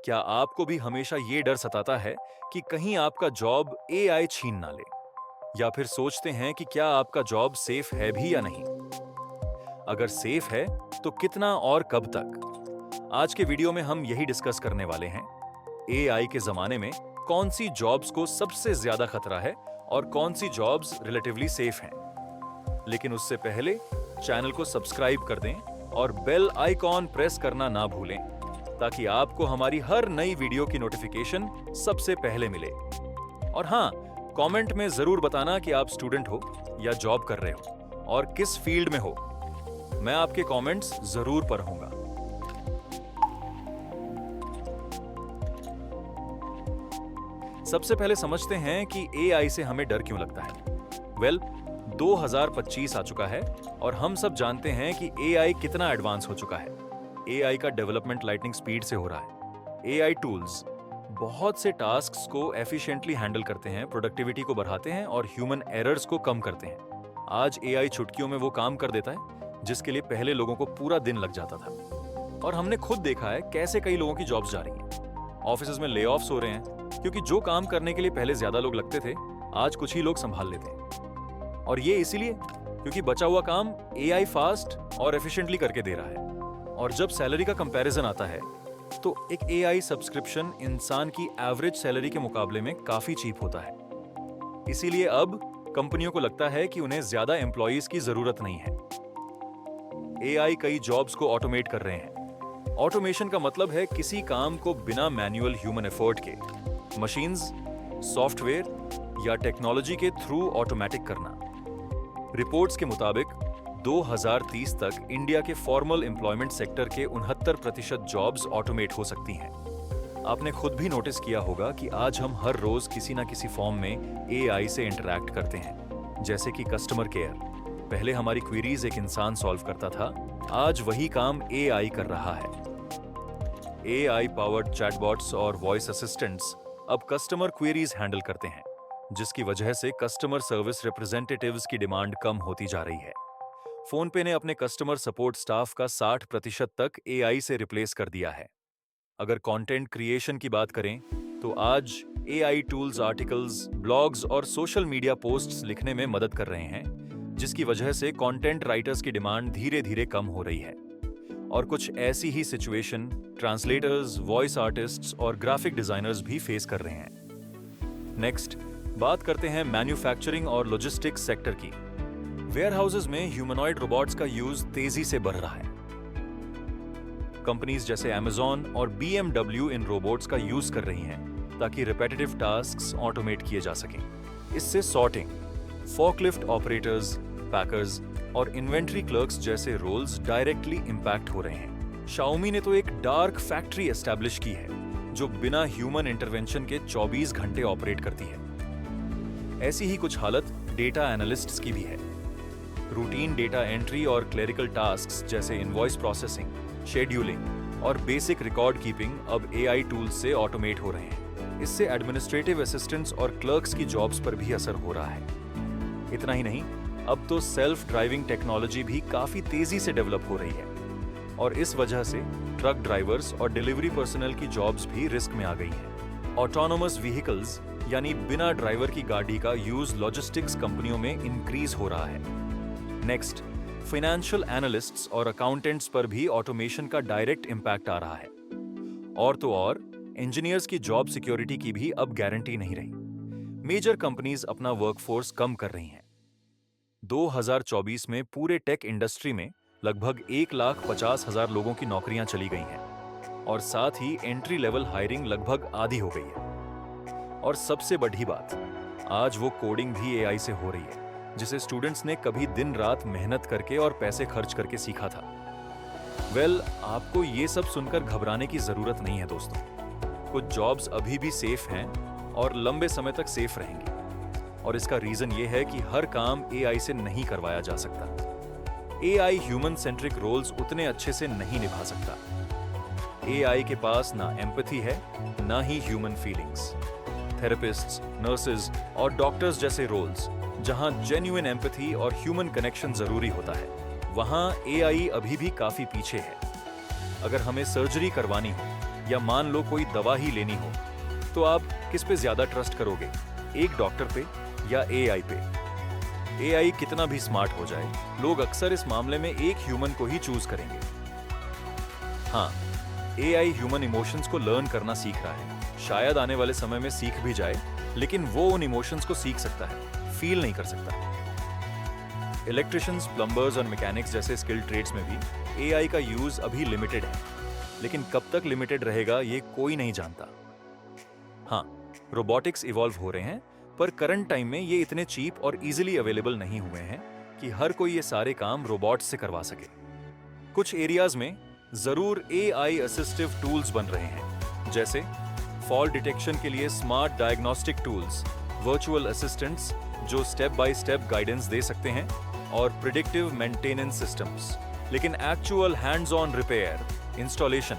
क्या आपको भी हमेशा ये डर सताता है कि कहीं आपका जॉब एआई छीन ना ले? या फिर सोचते हैं कि क्या आपका जॉब सेफ है भी या नहीं? अगर सेफ है, तो कितना और कब तक? आज के वीडियो में हम यही डिस्कस करने वाले हैं। एआई के जमाने में कौन सी जॉब्स को सबसे ज्यादा खतरा है और कौन सी जॉब्स रिलेटिवली सेफ हैं। लेकिन उससे पहले चैनल को सब्सक्राइब कर दें और बेल आइकॉन प्रेस करना ना भूलें, ताकि आपको हमारी हर नई वीडियो की नोटिफिकेशन सबसे पहले मिले। और हाँ, कमेंट में जरूर बताना कि आप स्टूडेंट हो या जॉब कर रहे हो और किस फील्ड में हो। मैं आपके कमेंट्स जरूर पढ़ूंगा। सबसे पहले समझते हैं कि एआई से हमें डर क्यों लगता है। वेल, 2025 आ चुका है और हम सब जानते हैं कि एआई कितना एडवांस हो चुका है। एआई का डेवलपमेंट लाइटनिंग स्पीड से हो रहा है। एआई टूल्स बहुत से टास्क्स को एफिशिएंटली हैंडल करते हैं, प्रोडक्टिविटी को बढ़ाते हैं और ह्यूमन एरर्स को कम करते हैं। आज एआई चुटकियों में वो काम कर देता है जिसके लिए पहले लोगों को पूरा दिन लग जाता था। और हमने खुद देखा है कैसे कई लोगों की जॉब्स जा रही हैं। ऑफिसेज में ले ऑफ्स हो रहे हैं क्योंकि जो काम करने के लिए पहले ज्यादा लोग लगते थे, आज कुछ ही लोग संभाल लेते हैं। और ये इसीलिए क्योंकि बचा हुआ काम एआई फास्ट और एफिशिएंटली करके दे रहा है। और जब सैलरी का कंपैरिजन आता है, तो एक एआई सब्सक्रिप्शन इंसान की एवरेज सैलरी के मुकाबले में काफी चीप होता है। इसीलिए अब कंपनियों को लगता है कि उन्हें ज्यादा एम्प्लॉइज की जरूरत नहीं है। एआई कई जॉब्स को ऑटोमेट कर रहे हैं। ऑटोमेशन का मतलब है किसी काम को बिना मैन्युअल ह्यूमन एफर्ट के मशीन्स, सॉफ्टवेयर या टेक्नोलॉजी के थ्रू ऑटोमेटिक करना। रिपोर्ट्स के मुताबिक 2030 तक इंडिया के फॉर्मल एम्प्लॉयमेंट सेक्टर के 69% जॉब्स ऑटोमेट हो सकती हैं। आपने खुद भी नोटिस किया होगा कि आज हम हर रोज किसी ना किसी फॉर्म में एआई से इंटरैक्ट करते हैं, जैसे कि कस्टमर केयर। पहले हमारी क्वेरीज एक इंसान सॉल्व करता था, आज वही काम एआई कर रहा है। एआई पावर्ड चैटबॉट्स और वॉइस असिस्टेंट्स अब कस्टमर क्वेरीज हैंडल करते हैं, जिसकी वजह से कस्टमर सर्विस रिप्रेजेंटेटिव्स की डिमांड कम होती जा रही है। फोन पे ने अपने कस्टमर सपोर्ट स्टाफ का 60% तक एआई से रिप्लेस कर दिया है। अगर कंटेंट क्रिएशन की बात करें, तो आज एआई टूल्स आर्टिकल्स, ब्लॉग्स और सोशल मीडिया पोस्ट्स लिखने में मदद कर रहे हैं, जिसकी वजह से कंटेंट राइटर्स की डिमांड धीरे धीरे कम हो रही है। और कुछ ऐसी ही सिचुएशन ट्रांसलेटर्स, वॉइस आर्टिस्ट्स और ग्राफिक डिजाइनर्स भी फेस कर रहे हैं। नेक्स्ट, बात करते हैं मैन्युफैक्चरिंग और लॉजिस्टिक्स सेक्टर की। वेयरहाउसेस में ह्यूमनॉइड रोबोट्स का यूज तेजी से बढ़ रहा है। कंपनीज जैसे Amazon और BMW इन रोबोट्स का यूज कर रही हैं ताकि रिपीटेटिव टास्क्स ऑटोमेट किए जा सकें। इससे सॉर्टिंग, फॉकलिफ्ट ऑपरेटर्स, पैकर्स और इन्वेंट्री क्लर्क्स जैसे रोल्स डायरेक्टली इंपैक्ट हो रहे हैं। Xiaomi ने तो एक डार्क फैक्ट्री एस्टैब्लिश की है जो बिना ह्यूमन इंटरवेंशन के 24 घंटे ऑपरेट करती है। ऐसी ही कुछ हालत डेटा एनालिस्ट्स की भी है। रूटीन डेटा एंट्री और क्लेरिकल टास्क्स जैसे इनवॉइस प्रोसेसिंग, शेड्यूलिंग और बेसिक रिकॉर्ड कीपिंग अब एआई टूल्स से ऑटोमेट हो रहे हैं। इससे एडमिनिस्ट्रेटिव असिस्टेंट्स और क्लर्क्स की जॉब्स पर भी असर हो रहा है। इतना ही नहीं, अब तो सेल्फ ड्राइविंग टेक्नोलॉजी भी काफी तेजी से डेवलप हो रही है और इस वजह से ट्रक ड्राइवर्स और डिलीवरी पर्सनल की जॉब्स भी रिस्क में आ गई हैं। ऑटोनोमस व्हीकल्स यानी बिना ड्राइवर की गाड़ी का यूज लॉजिस्टिक्स कंपनियों में इंक्रीज हो रहा है। नेक्स्ट, फाइनेंशियल एनालिस्ट्स और अकाउंटेंट्स पर भी ऑटोमेशन का डायरेक्ट इंपैक्ट आ रहा है। और तो और इंजीनियर्स की जॉब सिक्योरिटी की भी अब गारंटी नहीं रही। मेजर कंपनीज अपना वर्कफोर्स कम कर रही हैं। 2024 में पूरे टेक इंडस्ट्री में लगभग 1,50,000 लोगों की नौकरियां चली गई हैं और साथ ही एंट्री लेवल हायरिंग लगभग आधी हो गई है। और सबसे बड़ी बात, आज वो कोडिंग भी एआई से हो रही है, जिसे स्टूडेंट्स ने कभी दिन रात मेहनत करके और पैसे खर्च करके सीखा था। वेल, आपको ये सब सुनकर घबराने की जरूरत नहीं है दोस्तों। कुछ जॉब्स अभी भी सेफ हैं और लंबे समय तक सेफ रहेंगी। और इसका रीजन ये है कि हर काम एआई से नहीं करवाया जा सकता। एआई ह्यूमन सेंट्रिक रोल्स उतने अच्छे से नहीं निभा सकता। एआई के पास ना एम्पैथी है, ना ही ह्यूमन फीलिंग्स। थेरेपिस्ट्स, नर्सेज और डॉक्टर्स जैसे रोल्स जहां जेन्युइन एम्पैथी और ह्यूमन कनेक्शन जरूरी होता है, वहां एआई अभी भी काफी पीछे है। अगर हमें सर्जरी करवानी हो या मान लो कोई दवा ही लेनी हो, तो आप किस पे ज्यादा ट्रस्ट करोगे, एक डॉक्टर पे या एआई पे? एआई कितना भी स्मार्ट हो जाए, लोग अक्सर इस मामले में एक ह्यूमन को ही चूज करेंगे। हाँ, एआई ह्यूमन इमोशंस को लर्न करना सीख रहा है, शायद आने वाले समय में सीख भी जाए, लेकिन वो उन इमोशंस को सीख सकता है, फील नहीं कर सकता। इलेक्ट्रिशियंस, प्लम्बर्स और मैकेनिक्स जैसे स्किल्ड ट्रेड्स में भी एआई का यूज अभी लिमिटेड है, लेकिन कब तक लिमिटेड रहेगा ये कोई नहीं जानता। हाँ, रोबोटिक्स इवॉल्व हो रहे हैं, पर करंट टाइम में ये इतने चीप और इजीली अवेलेबल नहीं हुए हैं कि हर कोई ये सारे काम रोबोट्स से करवा सके। कुछ एरियाज में जरूर एआई असिस्टिव टूल्स बन रहे हैं, जैसे फॉल्ट डिटेक्शन के लिए smart diagnostic tools, virtual assistants जो स्टेप बाय स्टेप गाइडेंस दे सकते हैं, और प्रिडिक्टिव मेंटेनेंस सिस्टम्स। लेकिन actual hands on repair, installation,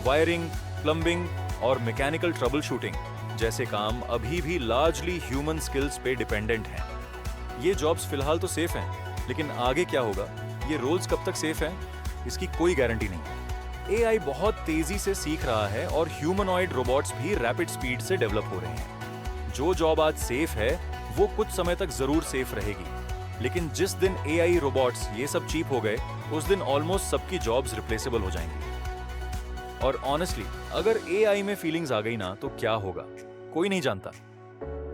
wiring, plumbing और मैकेनिकल ट्रबल शूटिंग जैसे काम अभी भी लार्जली ह्यूमन स्किल्स पे डिपेंडेंट हैं। ये जॉब्स फिलहाल तो सेफ हैं, लेकिन आगे क्या होगा, ये रोल्स कब तक सेफ हैं, इसकी कोई गारंटी नहीं। एआई बहुत तेजी से सीख रहा है और ह्यूमनॉइड रोबोट्स भी रैपिड स्पीड से डेवलप हो रहे हैं। जो जॉब आज सेफ है वो कुछ समय तक जरूर सेफ रहेगी, लेकिन जिस दिन एआई रोबोट्स ये सब चीप हो गए, उस दिन ऑलमोस्ट सबकी जॉब्स रिप्लेसेबल हो जाएंगी। और ऑनेस्टली अगर एआई में फीलिंग्स आ गई ना तो क्या होगा, कोई नहीं जानता।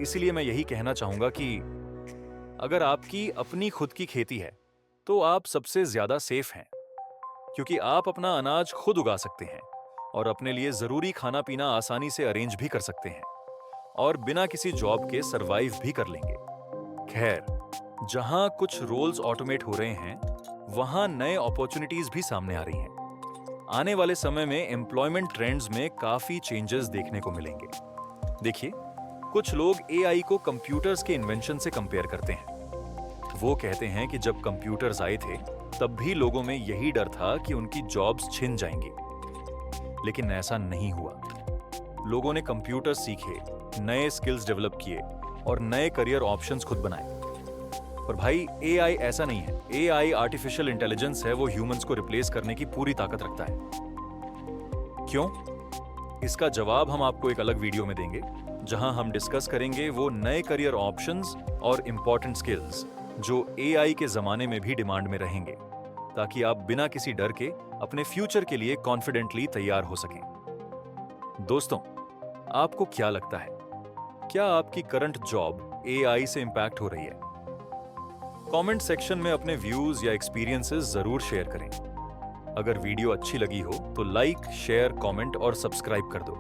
इसीलिए मैं यही कहना चाहूंगा कि अगर आपकी अपनी खुद की खेती है तो आप सबसे ज्यादा सेफ हैं, क्योंकि आप अपना अनाज खुद उगा सकते हैं और अपने लिए जरूरी खाना पीना आसानी से अरेंज भी कर सकते हैं और बिना किसी जॉब के सरवाइव भी कर लेंगे। खैर, जहां कुछ रोल्स ऑटोमेट हो रहे हैं, वहां नए अपॉर्चुनिटीज भी सामने आ रही हैं। आने वाले समय में एम्प्लॉयमेंट ट्रेंड्स में काफी चेंजेस देखने को मिलेंगे। देखिए, कुछ लोग एआई को कंप्यूटर्स के इन्वेंशन से कंपेयर करते हैं। वो कहते हैं कि जब कंप्यूटर्स आए थे तब भी लोगों में यही डर था कि उनकी जॉब्स छिन जाएंगी, लेकिन ऐसा नहीं हुआ। लोगों ने कंप्यूटर सीखे, नए स्किल्स डेवलप किए और नए करियर ऑप्शंस खुद बनाए। पर भाई, एआई ऐसा नहीं है। एआई आर्टिफिशियल इंटेलिजेंस है, वो ह्यूमंस को रिप्लेस करने की पूरी ताकत रखता है। क्यों? इसका जवाब हम आपको एक अलग वीडियो में देंगे, जहां हम डिस्कस करेंगे वो नए करियर ऑप्शंस और इंपॉर्टेंट स्किल्स जो एआई के जमाने में भी डिमांड में रहेंगे, ताकि आप बिना किसी डर के अपने फ्यूचर के लिए कॉन्फिडेंटली तैयार हो सकें। दोस्तों, आपको क्या लगता है, क्या आपकी करंट जॉब एआई से इंपैक्ट हो रही है? कमेंट सेक्शन में अपने व्यूज या एक्सपीरियंसेस जरूर शेयर करें। अगर वीडियो अच्छी लगी हो तो लाइक, शेयर, कमेंट और सब्सक्राइब कर दो।